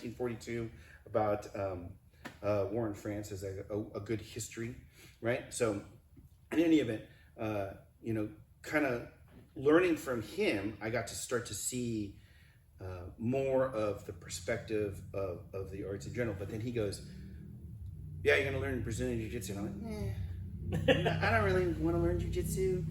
1942 about war in France as a good history, right? So in any event, kind of learning from him, I got to start to see more of the perspective of the arts in general. But then he goes, yeah, you're going to learn Brazilian Jiu-Jitsu. And I'm like, I don't really want to learn Jiu-Jitsu,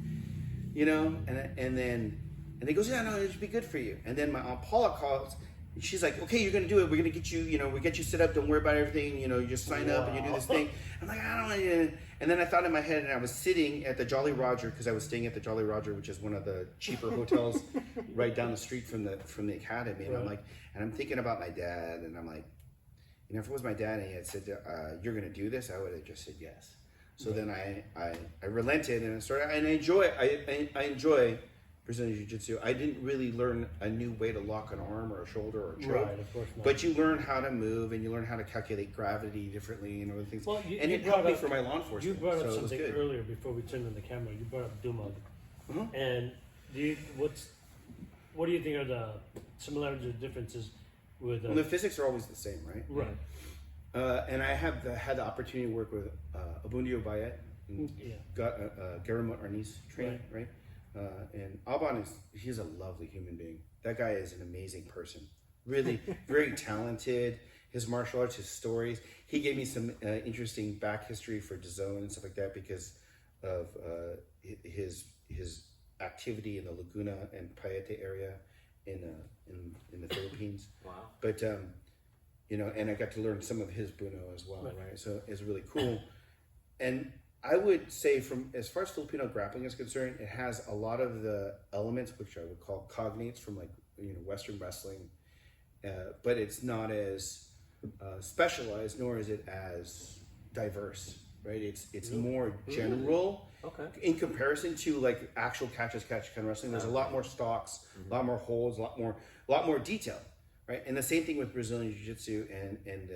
and he goes, yeah, no, it should be good for you. And then my Aunt Paula calls, and she's like, okay, you're going to do it. We're going to get you, we get you set up. Don't worry about everything. You just sign up and you do this thing. I'm like, I don't want to. And then I thought in my head, and I was sitting at the Jolly Roger, because I was staying at the Jolly Roger, which is one of the cheaper hotels right down the street from the academy. And I'm like, and I'm thinking about my dad, and I'm like, if it was my dad and he had said, you're going to do this, I would have just said yes. So then I relented and I started, and I enjoy Brazilian Jiu-Jitsu. I didn't really learn a new way to lock an arm or a shoulder or a choke. Right, of course not. But you learn how to move, and you learn how to calculate gravity differently and other things. Well, and it helped me for my law enforcement. You brought up something earlier before we turned on the camera. You brought up Dumug. And what do you think are the similarities or differences with... the physics are always the same, right? Right. And I have had the opportunity to work with Abundio Bayet, Guillermo Arniz training, right? And Alban he's a lovely human being. That guy is an amazing person. Really, very talented. His martial arts, his stories. He gave me some interesting back history for DAZN and stuff like that because of his activity in the Laguna and Paete area in the Philippines. Wow. But and I got to learn some of his Buno as well, right? So it's really cool. And I would say, from as far as Filipino grappling is concerned, it has a lot of the elements which I would call cognates from Western wrestling, but it's not as specialized, nor is it as diverse, right? It's more general in comparison to actual catch kind of wrestling. There's a lot more stalks, a lot more holds, a lot more detail, right? And the same thing with Brazilian Jiu-Jitsu and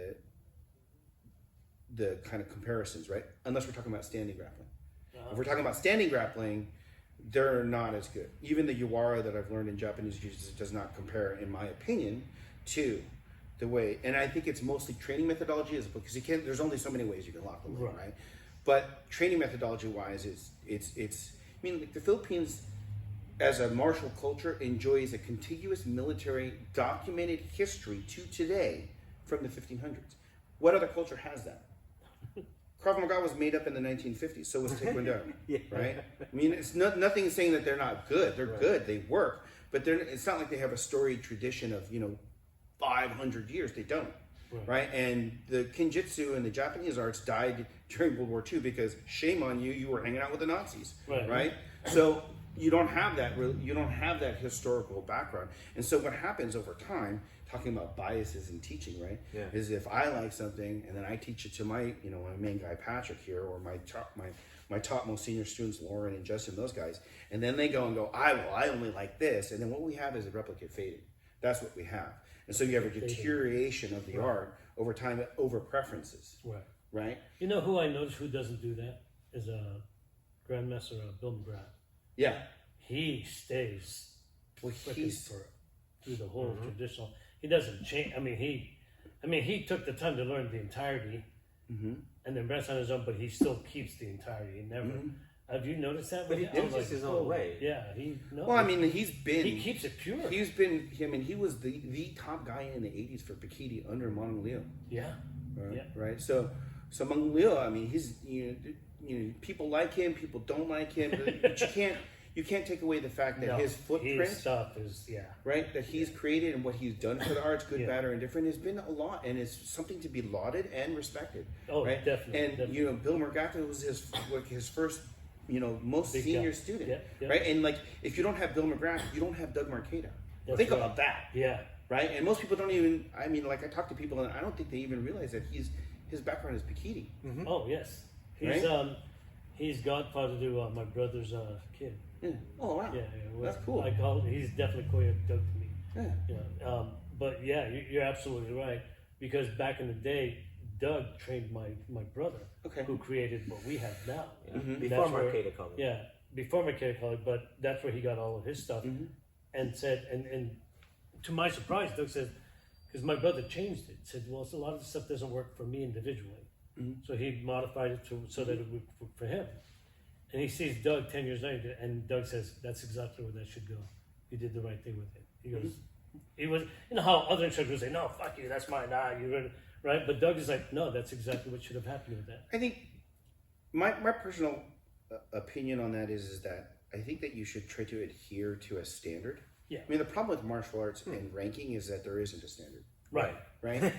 the kind of comparisons, right? Unless we're talking about standing grappling. If we're talking about standing grappling, they're not as good. Even the Yuwara that I've learned in Japanese Jiu-Jitsu does not compare, in my opinion, to the way. And I think it's mostly training methodology, because there's only so many ways you can lock the leg, right? But training methodology-wise, the Philippines, as a martial culture, enjoys a contiguous military documented history to today from the 1500s. What other culture has that? Krav Maga was made up in the 1950s, so was Taekwondo, right? I mean, it's nothing saying that they're not good. They're good, they work, but it's not like they have a storied tradition of, 500 years. They don't, right? And the Kinjitsu and the Japanese arts died during World War II because, shame on you, you were hanging out with the Nazis, right? So you don't have that historical background. And so what happens over time, talking about biases in teaching, right? Yeah. Is if I like something and then I teach it to my, my main guy Patrick here, or my top most senior students, Lauren and Justin, those guys, and then they go, I only like this, and then what we have is a replicate fading. That's what we have, and so you have a deterioration of the art over time, over preferences, right? You know who I noticed who doesn't do that is Grandmaster Bill McGrath. Yeah, he stays through the whole traditional. He doesn't change. I mean, he took the time to learn the entirety, and then rests on his own. But he still keeps the entirety. He never. Have you noticed that? But he did just his own way. Yeah, he keeps it pure. He was the top guy in the '80s for Bikini under Mang Leo. Yeah. Right. So Mang Leo, he's people like him, people don't like him, but you can't take away the fact that his footprint, his stuff is right, that he's created and what he's done for the arts, good, bad, or indifferent, has been a lot, and it's something to be lauded and respected. Oh, right? Definitely. And definitely. Bill McGrath was his first, most big senior student, Yep. right? And if you don't have Bill McGrath, you don't have Doug Marqueta. Think about that. Yeah. Right? And most people don't even. I talk to people, and I don't think they even realize that his background is bikini. Mm-hmm. Oh yes. He's godfather to my brother's kid. Yeah. Oh wow. Yeah, that's cool. He's definitely Koya Doug to me. Yeah. But yeah, you're absolutely right, because back in the day, Doug trained my brother, who created what we have now. Yeah. Mm-hmm. Before Marqueta College. Yeah, before Marqueta College, but that's where he got all of his stuff, and said, and to my surprise, Doug said, because my brother changed it. Said, well, a lot of the stuff doesn't work for me individually. So he modified it so that it would work for him. And he sees Doug 10 years later, and Doug says, that's exactly where that should go. You did the right thing with it. He goes, he was, you know how other instructors say, no, fuck you, that's mine, you're right? But Doug is like, no, that's exactly what should have happened with that. I think my personal opinion on that is that I think that you should try to adhere to a standard. Yeah. I mean, the problem with martial arts and ranking is that there isn't a standard. Right. Right?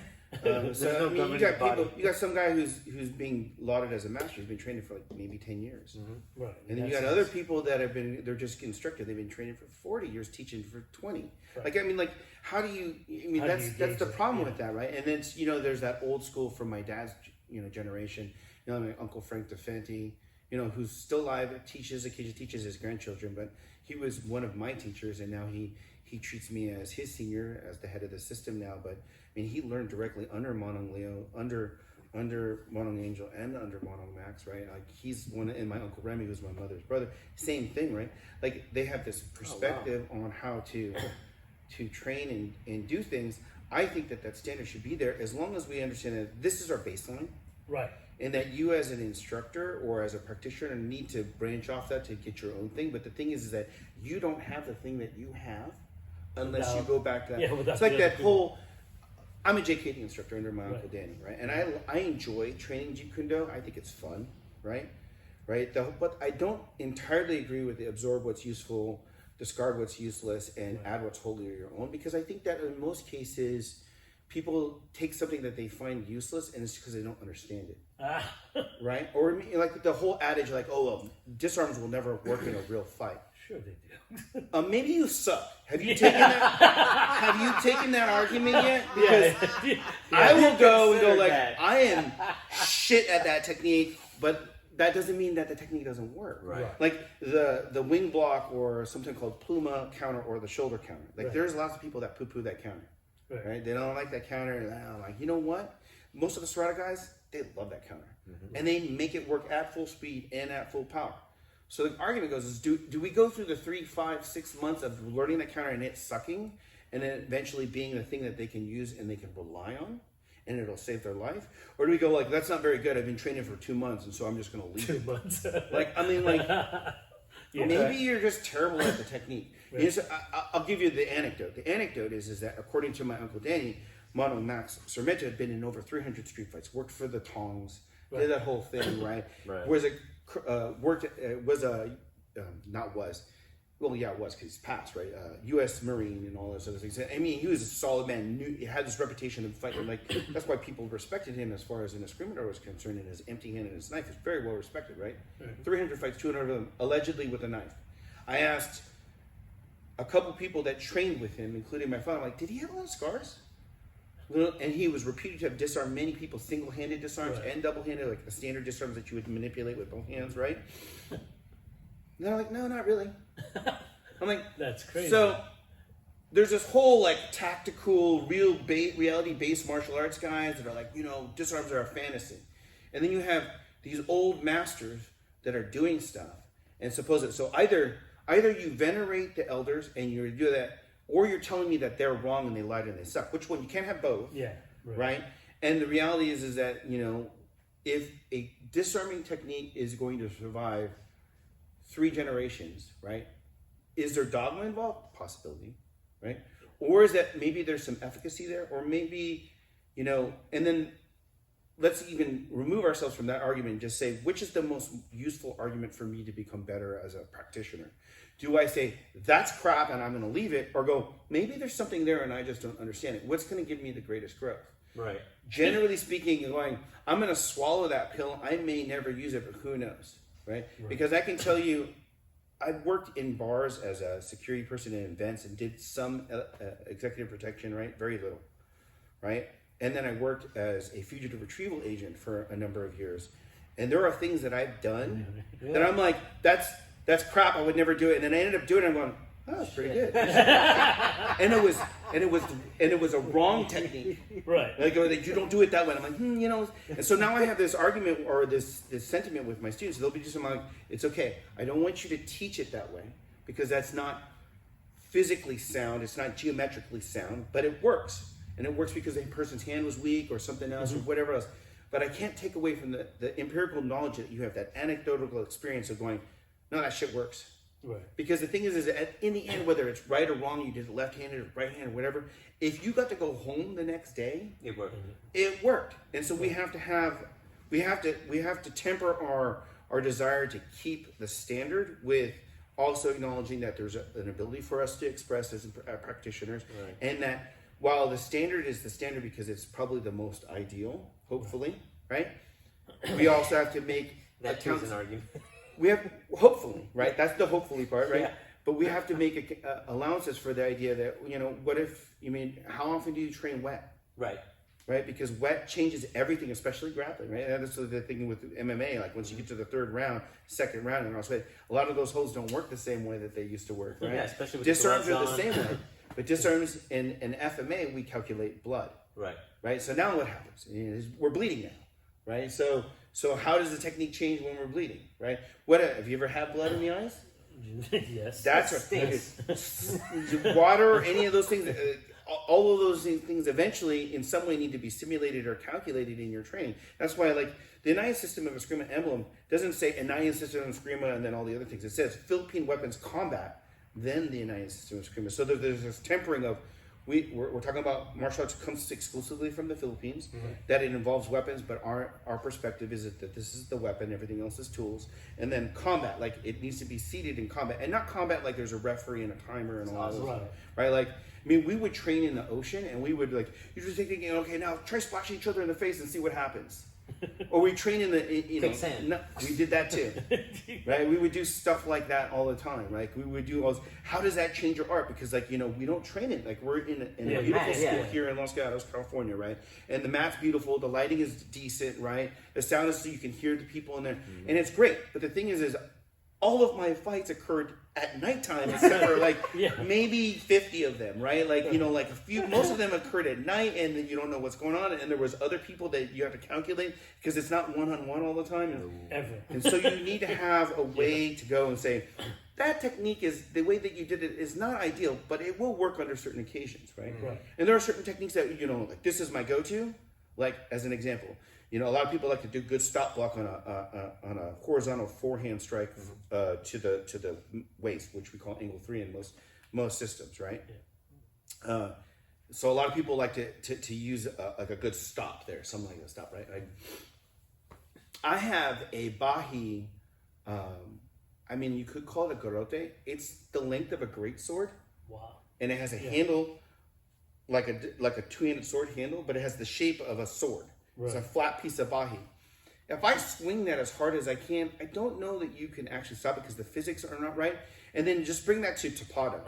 So, I mean, you got some guy who's being lauded as a master. He's been training for like maybe 10 years. Right. And then you got other people that have been, they're just instructors. They've been training for 40 years, teaching for 20. Right. Like, I mean, like, how do you, I mean, that's the problem with that, right? And then, you know, there's that old school from my dad's, you know, generation, you know, my Uncle Frank DeFanti, you know, who's still alive, occasionally teaches his grandchildren, but he was one of my teachers, and now he treats me as his senior, as the head of the system now, but I mean, he learned directly under Monong Leo, under Monong Angel, and under Monong Max, right? Like, he's one, and my Uncle Remy, who's my mother's brother, same thing, right? Like, they have this perspective on how to train and do things. I think that standard should be there as long as we understand that this is our baseline. Right. And that you as an instructor or as a practitioner need to branch off that to get your own thing. But the thing is that you don't have the thing that you have unless you go back to that. Yeah, it's like that whole, I'm a JKD instructor under my Uncle Danny, right? And I enjoy training Jeet Kune Do. I think it's fun, right? But I don't entirely agree with the absorb what's useful, discard what's useless, and add what's wholly your own. Because I think that in most cases, people take something that they find useless, and it's because they don't understand it. Right? Or like the whole adage, like, disarms will never work in a real fight. Sure they do. Maybe you suck. Have you taken that? Have you taken that argument yet? Because I will go and go like, I am shit at that technique, but that doesn't mean that the technique doesn't work. Right. Like the wing block or something called pluma counter or the shoulder counter. Like there's lots of people that poo-poo that counter. Right? They don't like that counter. And I'm like, you know what? Most of the Serrata guys, they love that counter. And they make it work at full speed and at full power. So the argument goes is, do we go through the 3, 5, 6 months of learning that counter and it sucking, and then eventually being the thing that they can use and they can rely on, and it'll save their life? Or do we go like, that's not very good, I've been training for 2 months, and so I'm just going to leave 2 months. Like, I mean, like, maybe you're just terrible at the technique. Right. You know, so I'll give you the anecdote. The anecdote is that according to my Uncle Danny, Mono Max Sarmiento had been in over 300 street fights, worked for the Tongs, did that whole thing, right? Was because he's passed, right? U.S. Marine and all those other things. I mean, he was a solid man. He had this reputation of fighting. Like, that's why people respected him as far as an discriminator was concerned. And his empty hand and his knife is very well respected, right? 300 fights, 200 of them allegedly with a knife. I asked a couple people that trained with him, including my father, I'm like, did he have a lot of scars? And he was reputed to have disarmed many people, single-handed disarms and double-handed, like the standard disarms that you would manipulate with both hands, right? And they're like, no, not really. I'm like, that's crazy. So there's this whole like tactical, reality-based martial arts guys that are like, you know, disarms are a fantasy. And then you have these old masters that are doing stuff and so either you venerate the elders and you do that, or you're telling me that they're wrong and they lied and they suck. Which one? You can't have both. Yeah. Right? And the reality is that, you know, if a disarming technique is going to survive 3 generations, right? Is there dogma involved? Possibility, right? Or is that maybe there's some efficacy there? Or maybe, you know, and then let's even remove ourselves from that argument and just say, which is the most useful argument for me to become better as a practitioner? Do I say, that's crap and I'm going to leave it? Or go, maybe there's something there and I just don't understand it. What's going to give me the greatest growth? Right. Generally speaking, going, I'm going to swallow that pill. I may never use it, but who knows, right? Because I can tell you, I've worked in bars as a security person in events and did some executive protection, right? Very little, right? And then I worked as a fugitive retrieval agent for a number of years. And there are things that I've done that I'm like, that's crap. I would never do it. And then I ended up doing it. I'm going, oh, that's pretty good. and it was a wrong technique. Right. Like, you don't do it that way. And I'm like, you know. And so now I have this argument or this sentiment with my students. They'll be just like, it's okay. I don't want you to teach it that way because that's not physically sound. It's not geometrically sound, but it works. and it works because a person's hand was weak or something else or whatever else. But I can't take away from the empirical knowledge that you have, that anecdotal experience of going, no, that shit works. Right. Because the thing is in the end, whether it's right or wrong, you did it left-handed or right-handed or whatever, if you got to go home the next day, it worked. It worked. And so we have to temper our desire to keep the standard with also acknowledging that there's an ability for us to express as practitioners, and that while the standard is the standard because it's probably the most ideal, hopefully, right? We also have to make that is an argument. We have hopefully, right? That's the hopefully part, right? Yeah. But we have to make allowances for the idea that, what if, how often do you train wet? Right? Because wet changes everything, especially grappling, right? And that's the thing with MMA. Like once you get to the third round, second round, and also a lot of those holds don't work the same way that they used to work, right? Yeah, especially with disarms the are the same way, but disarms in FMA we calculate blood, right? So now what happens? We're bleeding now, right? So how does the technique change when we're bleeding, right? Have you ever had blood in the eyes? Yes. That's right. Water, any of those things. All of those things eventually in some way need to be simulated or calculated in your training. That's why the United System of Eskrima emblem doesn't say United System of Eskrima and then all the other things. It says Philippine Weapons Combat, then the United System of Eskrima. So there's this tempering of, we're talking about martial arts comes exclusively from the Philippines, that it involves weapons, but our perspective is that this is the weapon, everything else is tools. And then combat, it needs to be seated in combat. And not combat like there's a referee and a timer and all of those, right? We would train in the ocean and we would you just thinking, okay, now try splashing each other in the face and see what happens. Or we train in the, we did that too, right? We would do stuff like that all the time, right? We would do how does that change your art? Because we don't train it. We're in a beautiful school here in Los Gatos, California, right? And the mat's beautiful, the lighting is decent, right? The sound is so you can hear the people in there, and it's great. But the thing is all of my fights occurred at nighttime, except for maybe 50 of them, right? A few, most of them occurred at night, and then you don't know what's going on, and there was other people that you have to calculate because it's not one-on-one all the time, and so you need to have a way to go and say that technique is the way that you did it is not ideal, but it will work under certain occasions, right? And there are certain techniques that this is my go-to, as an example. A lot of people like to do good stop block on a horizontal forehand strike to the waist, which we call angle 3 in most systems, right? So a lot of people like to use a good stop there, something like a stop, right? I have a bahi. You could call it a garrote. It's the length of a greatsword. Wow. And it has a handle like a two-handed sword handle, but it has the shape of a sword. It's a flat piece of bahi. If I swing that as hard as I can, I don't know that you can actually stop it because the physics are not right. And then just bring that to tapada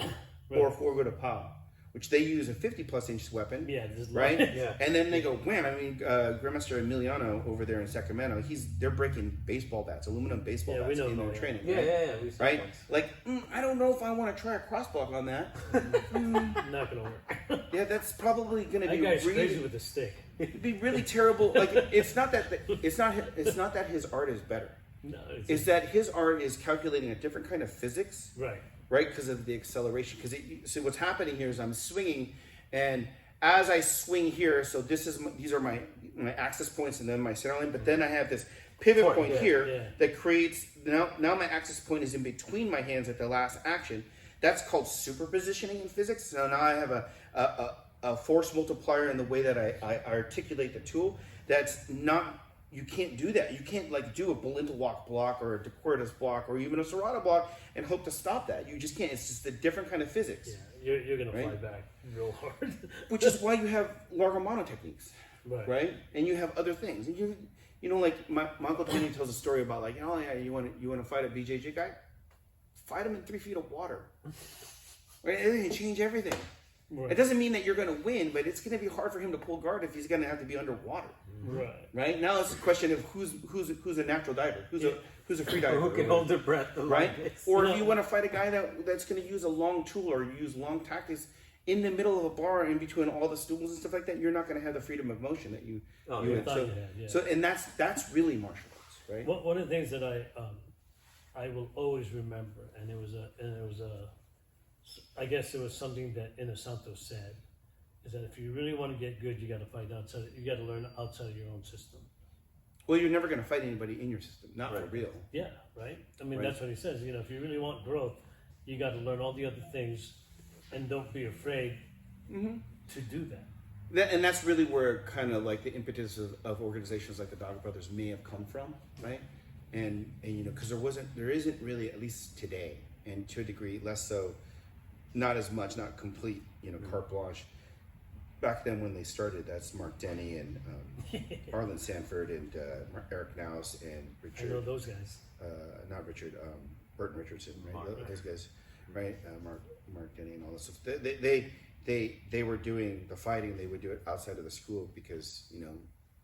or Forgo de Pa, which they use a 50+ inch weapon. Right? And then they go wham. Grandmaster Emiliano over there in Sacramento, they're breaking baseball bats, aluminum baseball bats in their training. Right? I don't know if I want to try a cross block on that. Not gonna work. Yeah, that's probably gonna be that guy's really crazy with the stick. It'd be really terrible. It's not that his art is better. No, it's that his art is calculating a different kind of physics. Right, because of the acceleration. So what's happening here is I'm swinging, and as I swing here, so these are my access points and then my center line. But then I have this pivot point here that creates now my access point is in between my hands at the last action. That's called superpositioning in physics. So now I have a force multiplier in the way that I articulate the tool. That's not. You can't do that. You can't do a Balintawak block or a De Cuerdas block or even a Serrata block and hope to stop that. You just can't. It's just a different kind of physics. Yeah, you're going to fly back real hard. Which is why you have Largamano techniques, right? And you have other things. And my Uncle Tony tells a story about you want to fight a BJJ guy? Fight him in 3 feet of water. Right? It's going to change everything. It doesn't mean that you're going to win, but it's going to be hard for him to pull guard if he's going to have to be underwater. Right. Now it's a question of who's a natural diver, who's a free diver, who can hold their breath, right? Or if you want to fight a guy that's going to use a long tool or use long tactics in the middle of a bar in between all the stools and stuff like that, you're not going to have the freedom of motion that you. So and that's really martial arts, right? One of the things that I will always remember, I guess it was something that Inosanto said, is that if you really want to get good, you got to fight outside. You got to learn outside of your own system. Well, you're never going to fight anybody in your system, not for real. Yeah, right. I mean, Right. that's what he says. You know, if you really want growth, you got to learn all the other things, and don't be afraid to do that. And that's really where kind of like the impetus of organizations like the Dog Brothers may have come from, right? And you know, because there isn't really, at least today, and to a degree less so, not as much, not complete, you know, carte blanche. Back then when they started, that's Mark Denny and Arlen Sanford and Eric Naus and Richard. I know those guys. Not Richard, Burton Richardson, right? Mark. Those guys, right? Mark Denny and all this stuff. They were doing the fighting. They would do it outside of the school because, you know,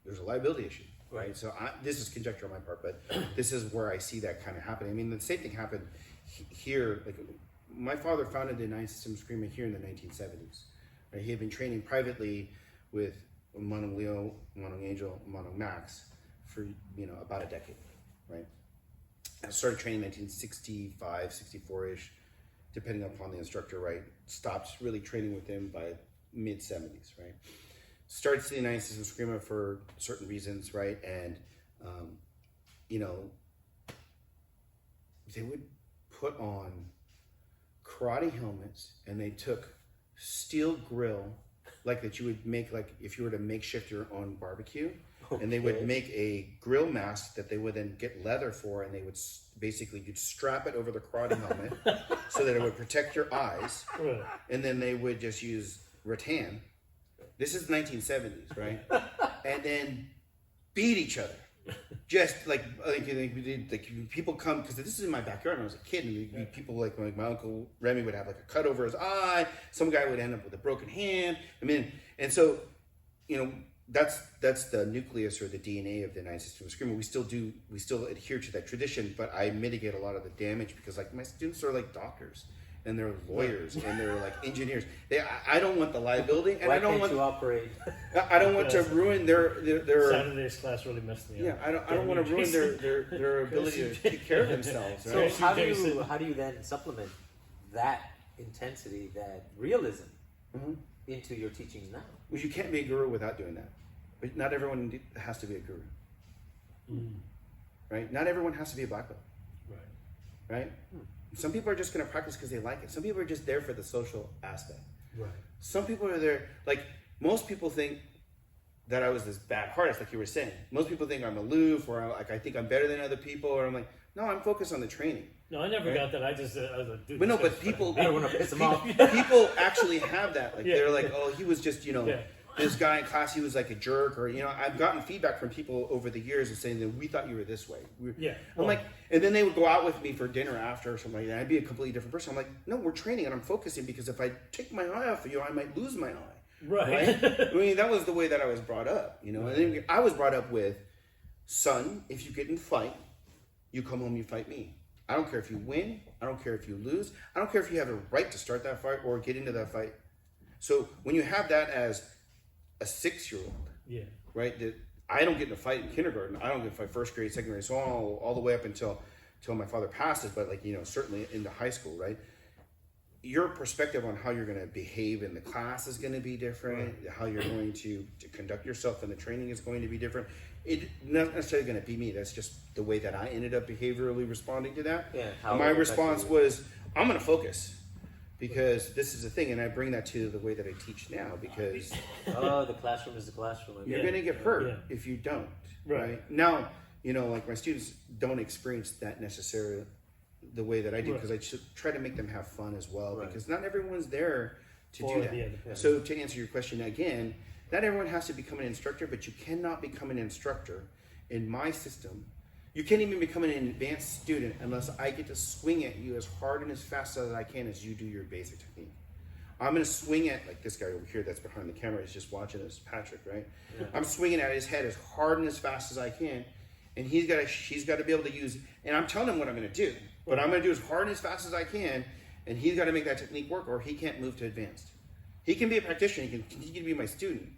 there's a liability issue, right? So this is conjecture on my part, but this is where I see that kind of happening. I mean, the same thing happened here. Like, my father founded the United Systems Agreement here in the 1970s. Right? He had been training privately with Manong Leo, Manong Angel, Manong Max for, you know, about a decade, right? I started training in 1965, 64-ish, depending upon the instructor, right? Stopped really training with him by mid-70s, right? Started the United Systems Agreement for certain reasons, right? And, you know, they would put on karate helmets and they took steel grill, like that you would make, like if you were to makeshift your own barbecue, and they would make a grill mask that they would then get leather for, and they would basically, you'd strap it over the karate helmet so that it would protect your eyes, Right. and then they would just use rattan. This is 1970s, right? And then beat each other. Just like we did, like people come, because this is in my backyard when I was a kid, and people like my uncle Remy would have like a cut over his eye. Some guy would end up with a broken hand. I mean, and so, you know, that's the nucleus or the DNA of the United Systems Agreement. We still adhere to that tradition, but I mitigate a lot of the damage because like my students are like doctors and they're lawyers and they're like engineers. I don't want the liability, and Why I don't can't want you operate? I don't want to ruin their Saturday's class really messed me up. I don't want to ruin their ability to take care of themselves. So Right? how do you then supplement that intensity, that realism into your teachings now? Well, you can't be a guru without doing that. But not everyone has to be a guru. Right? Not everyone has to be a black belt. Right? Some people are just going to practice because they like it. Some people are just there for the social aspect. Right. Some people are there, like, most people think that I was this bad artist, like you were saying. Most people think I'm aloof, or I think I'm better than other people, or I'm like, no, I'm focused on the training. No, I never got that. I just, I was like, dude. But no, this but guy's people, I don't want to piss them off. people actually have that. Like, Yeah. they're like, oh, he was just, you know, Yeah. this guy in class, he was like a jerk, or, you know, I've gotten feedback from people over the years and saying that we thought you were this way. Yeah. I'm like, and then they would go out with me for dinner after or something like that. I'd be a completely different person. I'm like, no, we're training and I'm focusing, because if I take my eye off of you, I might lose my eye. Right. I mean, that was the way that I was brought up, you know. And then I was brought up with, son, if you get in a fight, you come home, you fight me. I don't care if you win. I don't care if you lose. I don't care if you have a right to start that fight or get into that fight. So when you have that as a 6-year-old, Yeah. right? That I don't get in a fight in kindergarten. I don't get in a fight first grade, second grade, so all the way up until my father passes. But like, you know, certainly into high school, right? Your perspective on how you're going to behave in the class is going to be different. Right. How you're going to conduct yourself in the training is going to be different. It's not necessarily going to be me. That's just the way that I ended up behaviorally responding to that. Yeah. And my response was, I'm going to focus, because this is a thing, and I bring that to the way that I teach now, because the classroom is the classroom. you're going to get hurt if you don't. Right. Now, you know, like my students don't experience that necessarily the way that I do, because I try to make them have fun as well, because not everyone's there to do that. So to answer your question again, not everyone has to become an instructor, but you cannot become an instructor in my system. You can't even become an advanced student unless I get to swing at you as hard and as fast as I can as you do your basic technique. I'm going to swing at, like this guy over here that's behind the camera is just watching us, Patrick, right? Yeah. I'm swinging at his head as hard and as fast as I can, and she's got to be able to use, and I'm telling him what I'm going to do, but I'm going to do as hard and as fast as I can, and he's got to make that technique work, or he can't move to advanced. He can be a practitioner, he can be my student,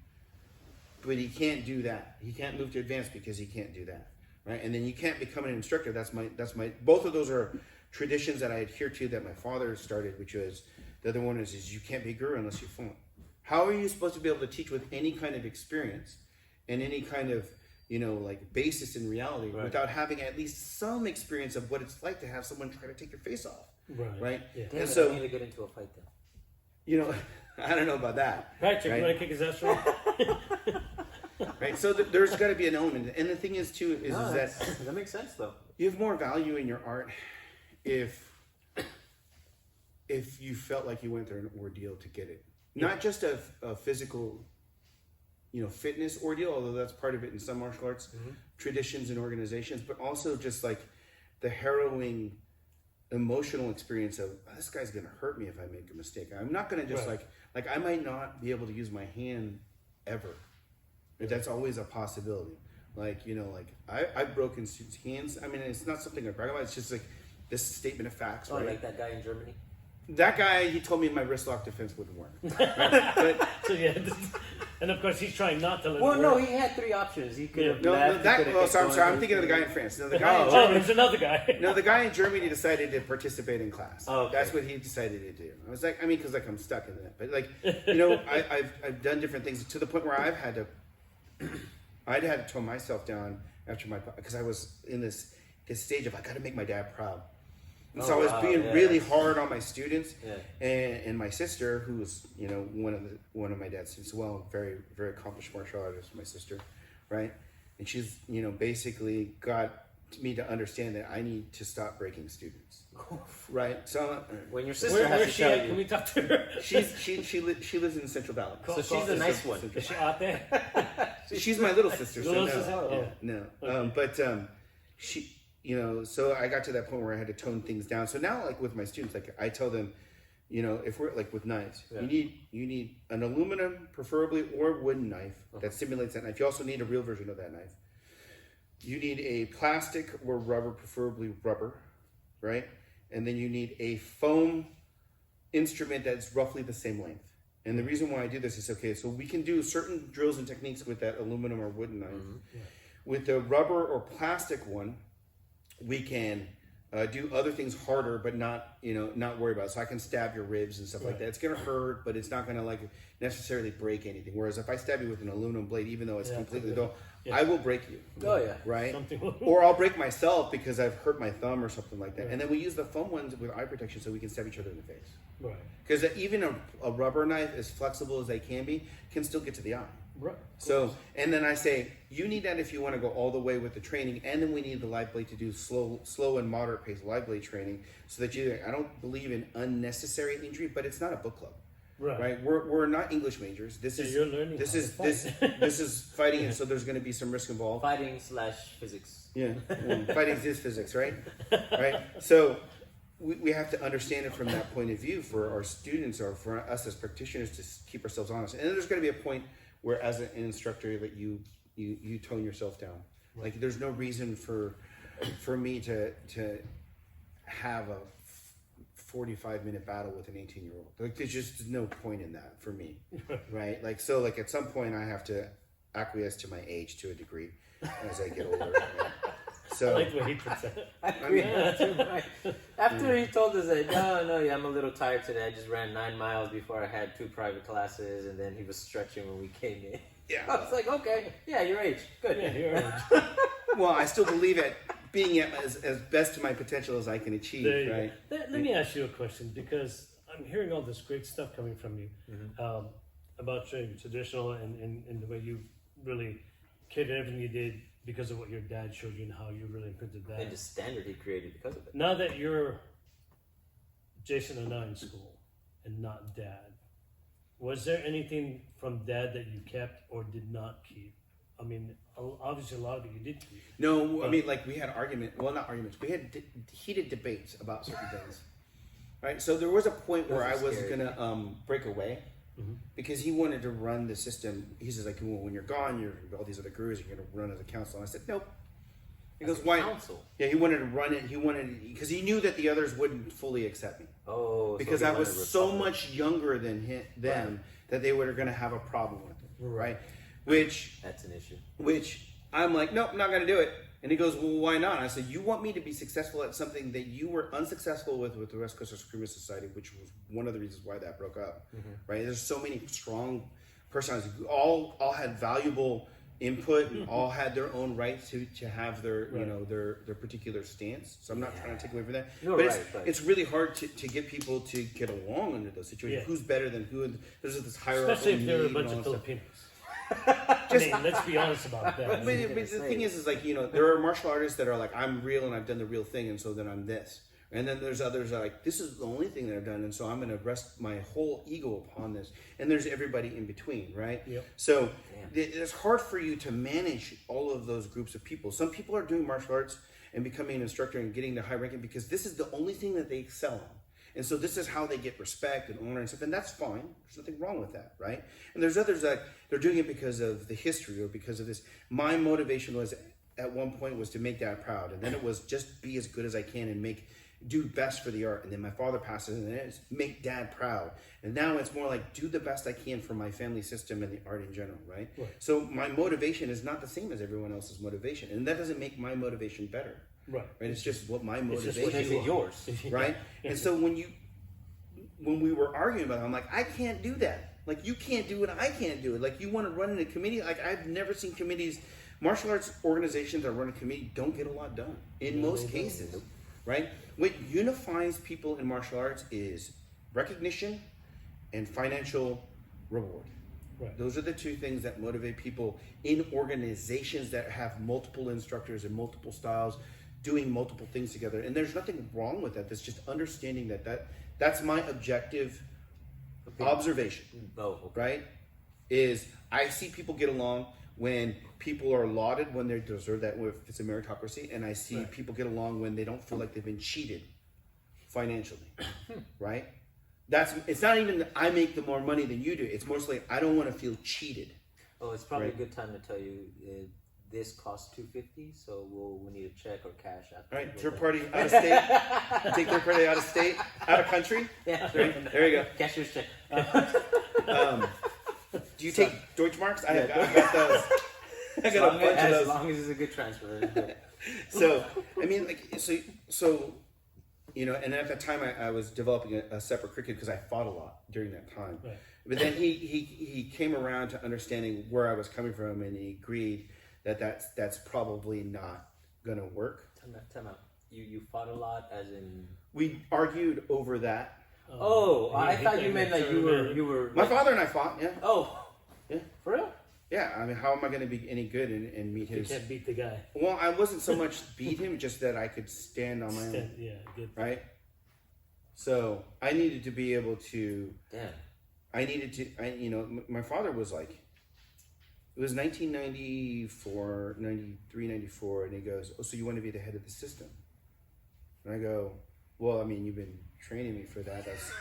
but he can't do that. He can't move to advanced because he can't do that, right? And then you can't become an instructor. That's my. Both of those are traditions that I adhere to that my father started, which was, the other one is you can't be a guru unless you flunk. How are you supposed to be able to teach with any kind of experience and any kind of, like basis in reality without having at least some experience of what it's like to have someone try to take your face off? Right? Yeah. Damn And it, so, I need to get into a fight then. I don't know about that. Patrick, right? you want to kick his ass right? Right? So there's got to be an element. And the thing is, too, is that that makes sense, though. you have more value in your art if you felt like you went through an ordeal to get it. Not just a physical, fitness ordeal, although that's part of it in some martial arts traditions and organizations, but also just like the harrowing emotional experience of, this guy's going to hurt me if I make a mistake. I'm not going to just like I might not be able to use my hand ever. That's always a possibility. I've broken students' hands. I mean, it's not something I brag about. It's just like this statement of facts. Oh, right? like that guy in Germany? That guy, he told me my wrist lock defense wouldn't work. Right? But, So yeah, and of course he's trying not to let Well, it no, work. he had three options. He could have no, left. sorry, I'm thinking of the guy in France. No, the guy in Oh, Germany. there's another guy. No, the guy in Germany decided to participate in class. Oh, okay. That's what he decided to do. I was like, because I'm stuck in that. But I've done different things to the point where I'd had to tone myself down after because I was in this stage of I got to make my dad proud. And so I was being really hard on my students and my sister, who was one of my dad's students as well, very very accomplished martial artist, my sister, right? And she's basically got me to understand that I need to stop breaking students, right? So when your sister has Where's to she tell at? you, Can we talk to her? she lives in Central Valley. so she's the nice one. Is she out there? She's my little sister. Little so sister? Oh. no. Okay. But she, so I got to that point where I had to tone things down. So now, like with my students, like I tell them, if we're like with knives, you need an aluminum, preferably, or wooden knife that simulates that knife. You also need a real version of that knife. You need a plastic or rubber, preferably rubber, right? And then you need a foam instrument that's roughly the same length. And the reason why I do this is, so we can do certain drills and techniques with that aluminum or wooden knife. With the rubber or plastic one, we can do other things harder, but not worry about it. So I can stab your ribs and stuff like that. It's gonna hurt, but it's not gonna necessarily break anything. Whereas if I stab you with an aluminum blade, even though it's completely dull, I will break you. Oh yeah, right? Something. Or I'll break myself because I've hurt my thumb or something like that. And then we use the foam ones with eye protection so we can stab each other in the face. Right. Because even a rubber knife, as flexible as they can still get to the eye. Right. So, and then I say, you need that if you want to go all the way with the training, and then we need the live blade to do slow and moderate pace live blade training, so that I don't believe in unnecessary injury, but it's not a book club, right? We're not English majors. This is you're learning. This is fighting, and so there's going to be some risk involved. Fighting/physics. Yeah, fighting is physics, right? Right. So we have to understand it from that point of view for our students or for us as practitioners to keep ourselves honest. And then there's going to be a point where, as an instructor, that you tone yourself down. Like there's no reason for me to have a 45-minute battle with an 18-year-old. Like there's just no point in that for me, right? Like so, like at some point I have to acquiesce to my age to a degree as I get older. Right? So I like the way he puts it. I agree. After he told us that, I'm a little tired today. I just ran 9 miles before I had 2 private classes, and then he was stretching when we came in. Yeah. I was like, okay, yeah, your age, good. Yeah, you're well, I still believe at being at as best to my potential as I can achieve, There you right? go. Let me ask you a question, because I'm hearing all this great stuff coming from you about your traditional and the way you really catered everything you did because of what your dad showed you and how you really imprinted that. And the standard he created because of it. Now that you're Jason and I in school and not dad, was there anything from dad that you kept or did not keep? I mean, obviously a lot of it you did keep. No, I mean, like we had not arguments. We had heated debates about certain things, right? So there was a point where I was gonna break away because he wanted to run the system. He says, like, well, when you're gone, you're all these other gurus. You're gonna run as a council. And I said, nope. He goes, why? Council? Yeah, he wanted to run it. Because he knew that the others wouldn't fully accept me. Oh, because I was so much younger than them that they were going to have a problem with it, right? Which that's an issue. Which I'm like, nope, I'm not going to do it. And he goes, well, why not? And I said, you want me to be successful at something that you were unsuccessful with the West Coast Screamer Society, which was one of the reasons why that broke up, right? There's so many strong personalities, all had valuable input and all had their own rights to have their, you know, their particular stance. So I'm not trying to take away from that. But it's really hard to get people to get along under those situations. Who's better than who? There's this hierarchy. Especially if they're a bunch of Filipinos. I mean, let's be honest about that. But the thing is like, you know, there are martial artists that are like, I'm real and I've done the real thing, and so then I'm this. And then there's others that are like, this is the only thing that I've done, and so I'm going to rest my whole ego upon this. And there's everybody in between, right? Yep. So it's hard for you to manage all of those groups of people. Some people are doing martial arts and becoming an instructor and getting the high ranking because this is the only thing that they excel on. And so this is how they get respect and honor and stuff, and that's fine. There's nothing wrong with that, right? And there's others that they're doing it because of the history or because of this. My motivation was, at one point, was to make Dad proud, and then it was just be as good as I can and do best for the art. And then my father passes, and then it's make Dad proud. And now it's more like do the best I can for my family system and the art in general, right? So my motivation is not the same as everyone else's motivation, and that doesn't make my motivation better. Right. It's just what my motivation is. It's yours. Right? And so when we were arguing about it, I'm like, I can't do that. Like, you can't do it, I can't do it. Like, you want to run in a committee? Like, I've never seen committees, martial arts organizations that run a committee don't get a lot done in most cases. Right? What unifies people in martial arts is recognition and financial reward. Right. Those are the two things that motivate people in organizations that have multiple instructors and multiple styles doing multiple things together. And there's nothing wrong with that. That's just understanding that's my objective observation. Right? Is I see people get along when people are lauded, when they deserve that, if it's a meritocracy, and I see people get along when they don't feel like they've been cheated financially. Right? It's not even that I make the more money than you do. It's mostly I don't want to feel cheated. Oh, it's probably a good time to tell you this costs $250, so we need a check or cash after. All right, third party out of state. Take third party out of state, out of country. Yeah, right. There you go. Cashier's check. Do you take Deutschmarks? I got those. I got a bunch of those. As long as it's a good transfer. So I mean, like, so. You know, and at that time I was developing a separate curriculum because I fought a lot during that time. Right. But then he came around to understanding where I was coming from, and he agreed that that's probably not gonna work. Time out. You fought a lot, as in we argued over that. I thought you meant like you were. My father and I fought. Yeah. Oh. Yeah. For real? Yeah, I mean, how am I going to be any good and meet his... You can't beat the guy. Well, I wasn't so much beat him, just that I could stand on my own. Yeah, good. Right? So, I needed to be able to... Damn. My father was like... It was 1994, 93, 94, and he goes, oh, so you want to be the head of the system? And I go, well, I mean, you've been training me for that. That's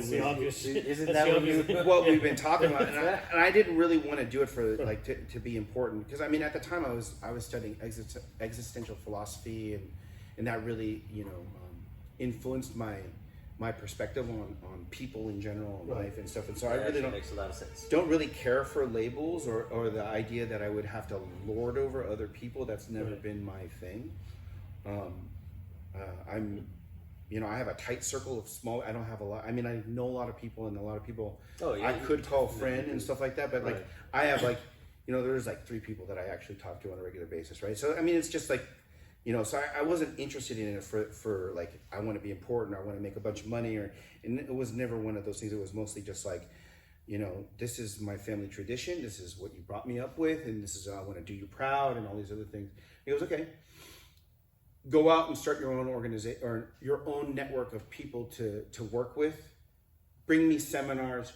the obvious. Isn't that what we've been talking about? And I didn't really want to do it for to be important, because I mean at the time I was studying existential philosophy, and that really influenced my perspective on people in general, and life and stuff. And so I really makes a lot of sense. Don't really care for labels or the idea that I would have to lord over other people. That's never been my thing. I have a tight circle of small. I don't have a lot. I mean, I know a lot of people, and a lot of people I could call friend and stuff like that. But like, I have there's like 3 people that I actually talk to on a regular basis, right? So I mean, it's just like, so I wasn't interested in it for like I want to be important, or I want to make a bunch of money, and it was never one of those things. It was mostly just like, this is my family tradition. This is what you brought me up with, and this is I want to do you proud, and all these other things. He goes, okay. Go out and start your own organization or your own network of people to work with. Bring me seminars,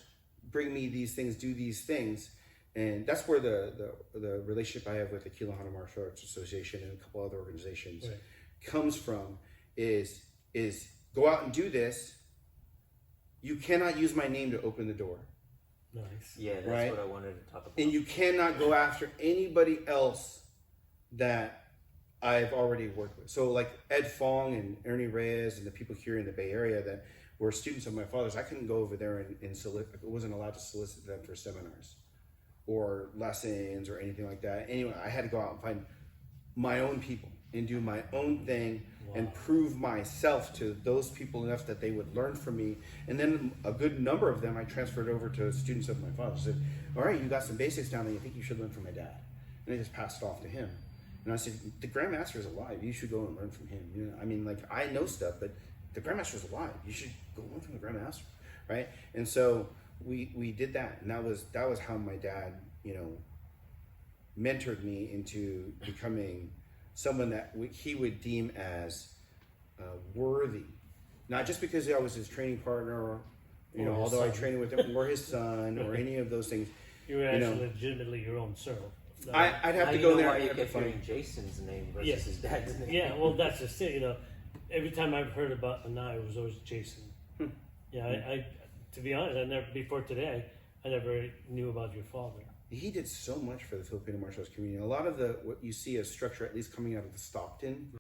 bring me these things, do these things. And that's where the relationship I have with the Kilahana Martial Arts Association and a couple other organizations comes from is go out and do this. You cannot use my name to open the door. Nice. Yeah, that's what I wanted to talk about. And you cannot go after anybody else that I've already worked with. So like Ed Fong and Ernie Reyes and the people here in the Bay Area that were students of my father's, I couldn't go over there and solicit, I wasn't allowed to solicit them for seminars or lessons or anything like that. Anyway, I had to go out and find my own people and do my own thing and prove myself to those people enough that they would learn from me. And then a good number of them I transferred over to students of my father. I said, all right, you got some basics down there, you think you should learn from my dad. And I just passed it off to him. And I said, the Grandmaster is alive. You should go and learn from him. You know, I mean, like, I know stuff, but the Grandmaster is alive. You should go learn from the Grandmaster, right? And so we did that, and that was how my dad, you know, mentored me into becoming someone that he would deem as worthy, not just because I was his training partner, or, you know, although I trained with him, or his son, or any of those things. You were actually legitimately your own servant. I'd have Now to you go know there. why you and have kept fun. hearing Jason's name versus Yes. his dad's name. Yeah, well, that's just it. You know, every time I've heard about Anai, it was always Jason. Yeah, I to be honest, I never before today, I never knew about your father. He did so much for the Filipino martial arts community. A lot of what you see as structure, at least coming out of the Stockton